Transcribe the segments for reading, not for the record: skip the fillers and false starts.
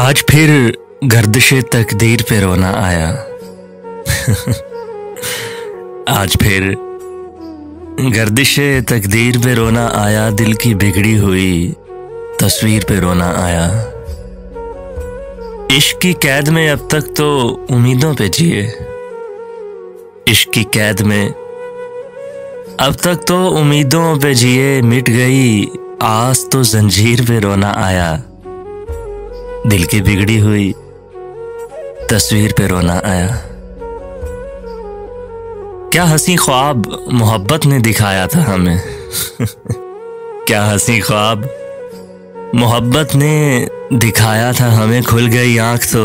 आज फिर गर्दिशे तकदीर पे रोना आया। आज फिर गर्दिशे तकदीर पे रोना आया, दिल की बिगड़ी हुई तस्वीर पे रोना आया। इश्क की कैद में अब तक तो उम्मीदों पे जिए, इश्क की कैद में अब तक तो उम्मीदों पे जिए। मिट गई आस तो जंजीर पे रोना आया, दिल की बिगड़ी हुई तस्वीर पे रोना आया। क्या हंसी ख्वाब मोहब्बत ने दिखाया था हमें। क्या हंसी ख्वाब मोहब्बत ने दिखाया था हमें। खुल गई आंख तो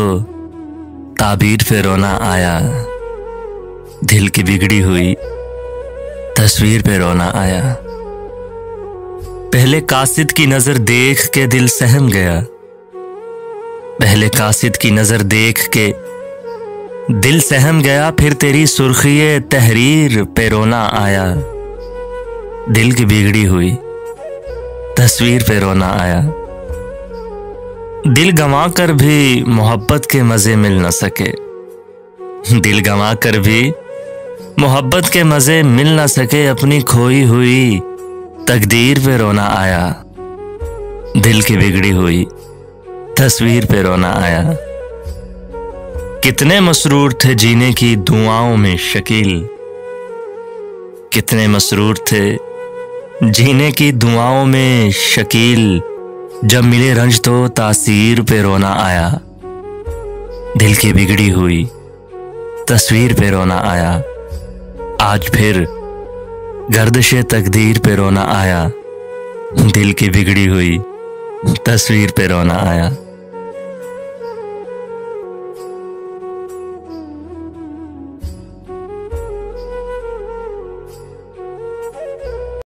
ताबीर पे रोना आया, दिल की बिगड़ी हुई तस्वीर पे रोना आया। पहले कासिद की नजर देख के दिल सहम गया, पहले कासिद की नजर देख के दिल सहम गया। फिर तेरी सुर्खिए तहरीर पे रोना आया, दिल की बिगड़ी हुई तस्वीर पे रोना आया। दिल गंवा कर भी मोहब्बत के मजे मिल न सके, दिल गंवा कर भी मोहब्बत के मजे मिल न सके। अपनी खोई हुई तकदीर पे रोना आया, दिल की बिगड़ी हुई तस्वीर पे रोना आया। कितने मसरूर थे जीने की दुआओं में शकील, कितने मसरूर थे जीने की दुआओं में शकील। जब मिले रंज तो तासीर पे रोना आया, दिल की बिगड़ी हुई तस्वीर पे रोना आया। आज फिर गर्दिशे तकदीर पे रोना आया, दिल की बिगड़ी हुई तस्वीर पे रोना आया।